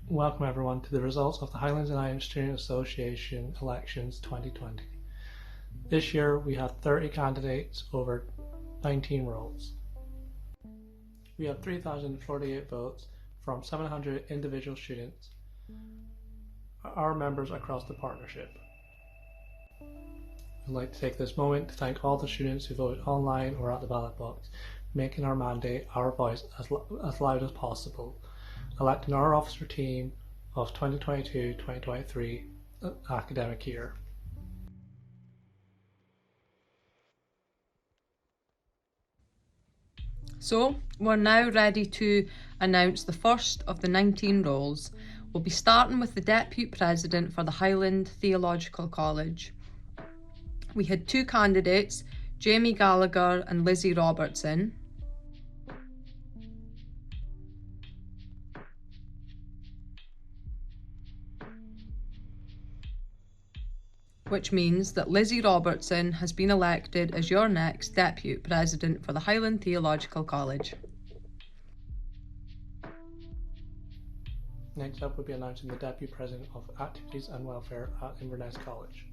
Welcome everyone to the results of the Highlands Islands Student Association elections 2020. This year we had 30 candidates over 19 roles. We had 3,048 votes from 700 individual students, our members across the partnership. I'd like to take this moment to thank all the students who voted online or at the ballot box, making our mandate, our voice as loud as possible, electing our officer team of 2022-2023 academic year. So we're now ready to announce the first of the 19 roles. We'll be starting with the Depute President for the Highland Theological College. We had two candidates, Jamie Gallagher and Lizzie Robertson. Which means that Lizzie Robertson has been elected as your next Depute President for the Highland Theological College. Next up, we'll be announcing the Deputy President of Activities and Welfare at INVERNESS College.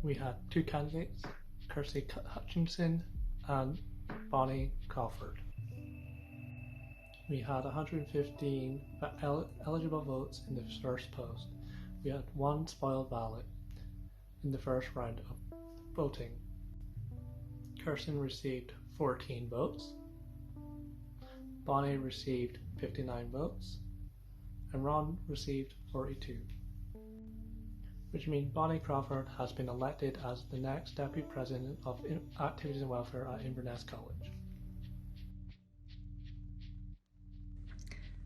We had two candidates, Kirsty Hutchinson and Bonnie Crawford. We had 115 eligible votes in the first post. We had one spoiled ballot in the first round of voting. Kirsten received 14 votes, Bonnie received 59 votes, and Ron received 42, which means Bonnie Crawford has been elected as the next Deputy President of Activities and Welfare at INVERNESS College.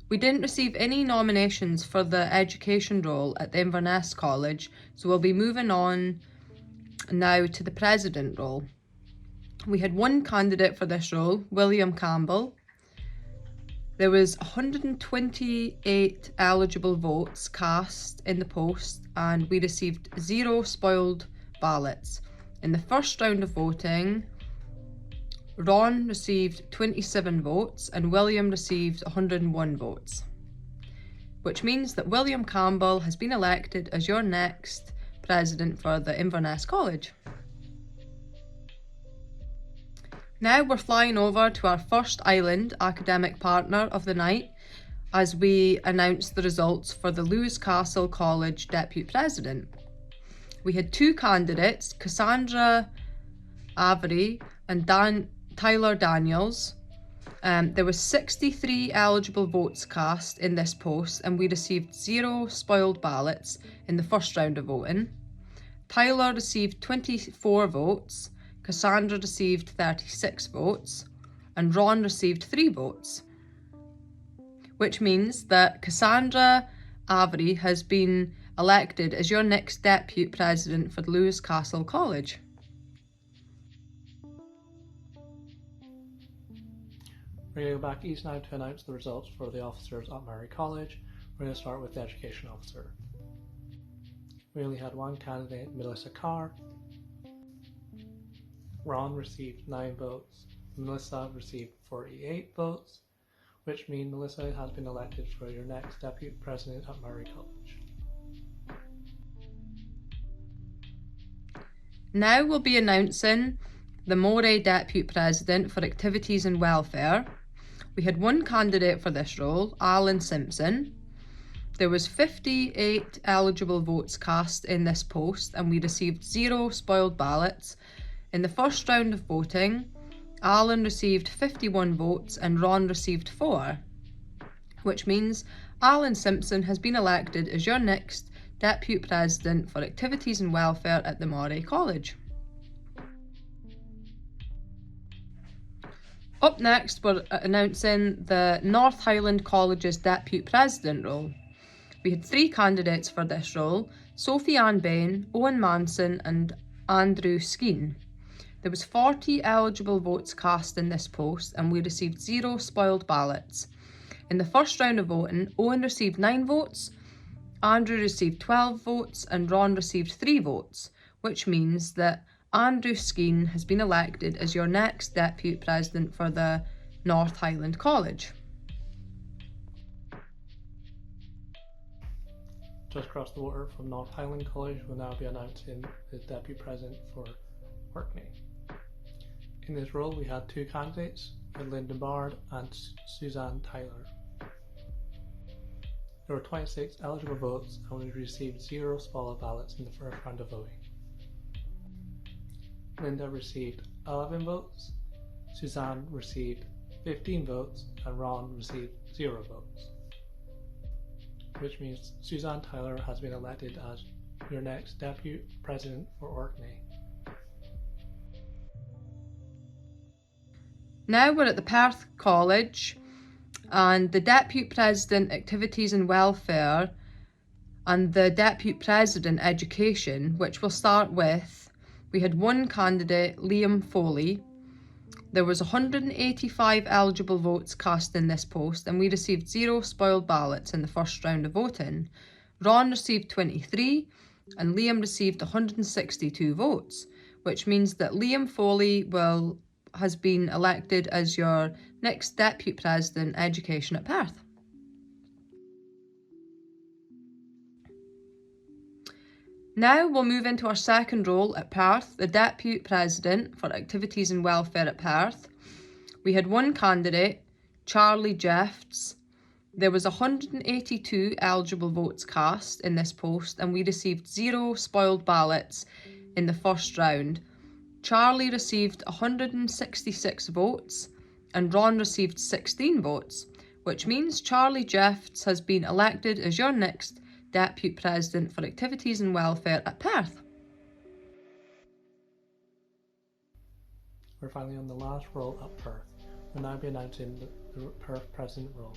We didn't receive any nominations for the education role at the Inverness College, so we'll be moving on now to the president role. We had one candidate for this role, William Campbell. There was 128 eligible votes cast in the post and we received 0 spoiled ballots. In the first round of voting, Ron received 27 votes and William received 101 votes, which means that William Campbell has been elected as your next president for the Inverness College. Now we're flying over to our first island academic partner of the night as we announce the results for the Lewis Castle College Deputy President. We had two candidates, Cassandra Avery and Tyler Daniels. There was 63 eligible votes cast in this post and we received 0 spoiled ballots in the first round of voting. Tyler received 24 votes, Cassandra received 36 votes, and Ron received 3 votes, which means that Cassandra Avery has been elected as your next Deputy President for the Lewis Castle College. We're going to go back east now to announce the results for the officers at MORAY College. We're going to start with the education officer. We only had one candidate, Melissa Carr. Ron received 9 votes. Melissa received 48 votes, which means Melissa has been elected for your next Deputy President at MORAY College. Now we'll be announcing the MORAY Deputy President for Activities and Welfare. We had one candidate for this role, Alan Simpson. There was 58 eligible votes cast in this post and we received 0 spoiled ballots. In the first round of voting, Alan received 51 votes and Ron received 4, which means Alan Simpson has been elected as your next Deputy President for Activities and Welfare at the MORAY College. Up next, we're announcing the North Highland College's Deputy President role. We had 3 candidates for this role, Sophie Ann Bain, Owen Manson and Andrew Skeen. There was 40 eligible votes cast in this post and we received 0 spoiled ballots. In the first round of voting, Owen received 9 votes, Andrew received 12 votes and Ron received 3 votes, which means that Andrew Skeen has been elected as your next Deputy President for the North Highland College. just across the water from North Highland College, will now be announcing the Deputy President for ORKNEY. In this role we had two candidates, Lyndon Bard and Suzanne Tyler. There were 26 eligible votes and we received 0 spoiled ballots in the first round of voting. Linda received 11 votes, Suzanne received 15 votes and Ron received 0 votes. Which means Suzanne Tyler has been elected as your next Deputy President for ORKNEY. Now we're at the Perth College, and the Deputy President Activities and Welfare and the Deputy President Education, which we'll start with, we had one candidate, Liam Foley. There was 185 eligible votes cast in this post and we received 0 spoiled ballots in the first round of voting. Ron received 23 and Liam received 162 votes, which means that Liam Foley has been elected as your next Deputy President Education at Perth. Now we'll move into our second role at Perth, the Deputy President for Activities and Welfare at Perth. We had one candidate, Charlie Jeffts. There was 182 eligible votes cast in this post and we received 0 spoiled ballots in the first round. Charlie received 166 votes and Ron received 16 votes, which means Charlie Jeffts has been elected as your next Deputy President for Activities and Welfare at Perth. We're finally on the last role at Perth. We'll now be announcing the Perth President role.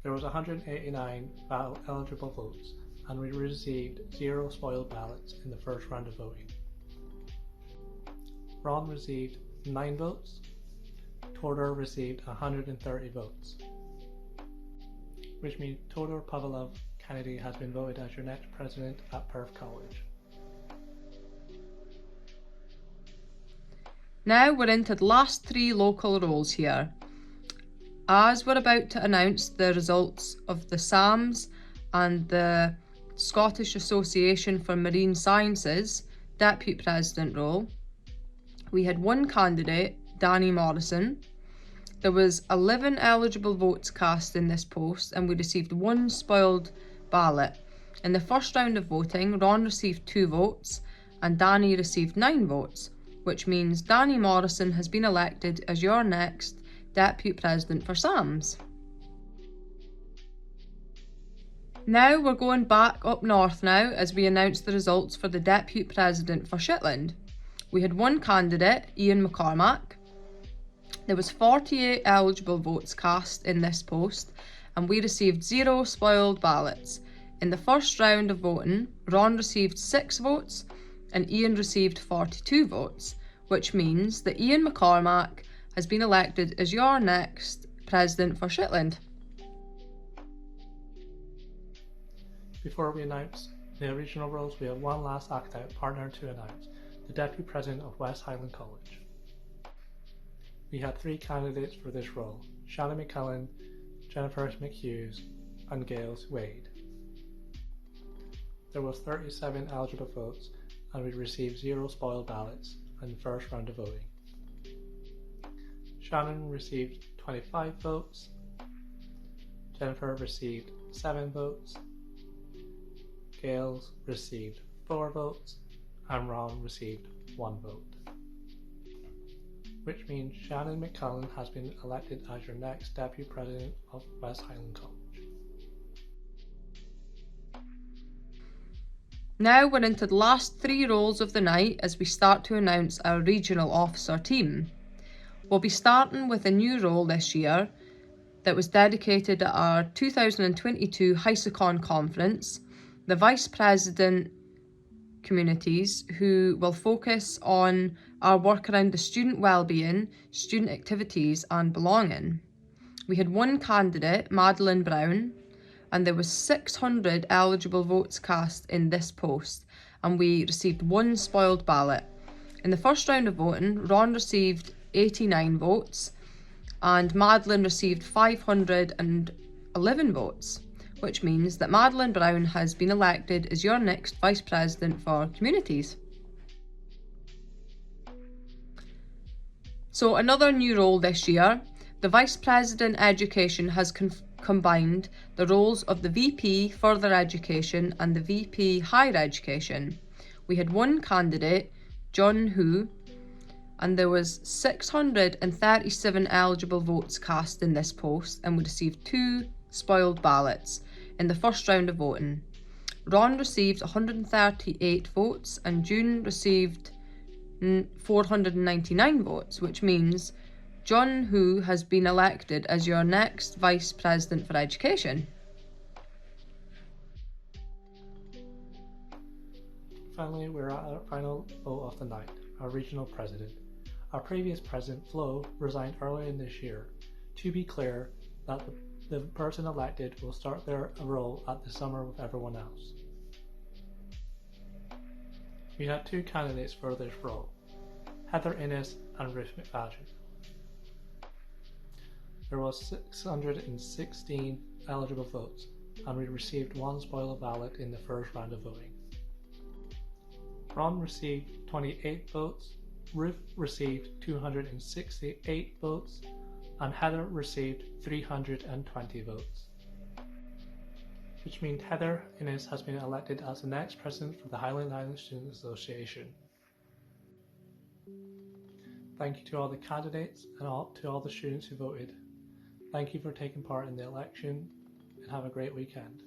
There was 189 eligible votes and we received 0 spoiled ballots in the first round of voting. Ron received 9 votes, Todor received 130 votes, which means Todor Pavlov Kennedy has been voted as your next president at Perth College. Now we're into the last 3 local roles here. As we're about to announce the results of the SAMS and the Scottish Association for Marine Sciences Deputy President role, we had one candidate, Danny Morrison. There was 11 eligible votes cast in this post and we received 1 spoiled ballot. In the first round of voting, Ron received 2 votes and Danny received 9 votes, which means Danny Morrison has been elected as your next Deputy President for SAMS. Now we're going back up north now as we announce the results for the Deputy President for Shetland. We had one candidate, Ian McCormack. There was 48 eligible votes cast in this post and we received 0 spoiled ballots. In the first round of voting, Ron received 6 votes and Ian received 42 votes, which means that Ian McCormack has been elected as your next President for Shetland. Before we announce the original roles, we have one last act-out partner to announce, the Deputy President of West Highland College. We had 3 candidates for this role, Shannon McCullen, Jennifer McHughes and Gail Wade. There was 37 eligible votes and we received 0 spoiled ballots in the first round of voting. Shannon received 25 votes, Jennifer received 7 votes, Gail received 4 votes and Ron received 1 vote. Which means Shannon McCullen has been elected as your next Deputy President of West Highland College. Now we're into the last 3 roles of the night as we start to announce our regional officer team. We'll be starting with a new role this year that was dedicated at our 2022 HISA conference, the Vice President Communities, who will focus on our work around the student wellbeing, student activities and belonging. We had one candidate, Madeline Brown, and there was 600 eligible votes cast in this post and we received 1 spoiled ballot. In the first round of voting, Ron received 89 votes and Madeline received 511 votes, which means that Madeline Brown has been elected as your next Vice President for Communities. So another new role this year, the Vice President Education has combined the roles of the VP Further Education and the VP Higher Education. We had one candidate, John Hu, and there was 637 eligible votes cast in this post, and we received 2 spoiled ballots in the first round of voting. Ron received 138 votes and June received 499 votes, which means John Hu has been elected as your next Vice President for Education. Finally, we're at our final vote of the night, our regional president. Our previous president, Flo, resigned earlier in this year. To be clear, that the person elected will start their role at the summer with everyone else. We had 2 candidates for this role, Heather Innes and Ruth McFadden. There was 616 eligible votes, and we received 1 spoiled ballot in the first round of voting. Ron received 28 votes, Ruth received 268 votes, and Heather received 320 votes. Which means Heather Innes has been elected as the next president for the Highlands Islands Student Association. Thank you to all the candidates and to all the students who voted. Thank you for taking part in the election, and have a great weekend.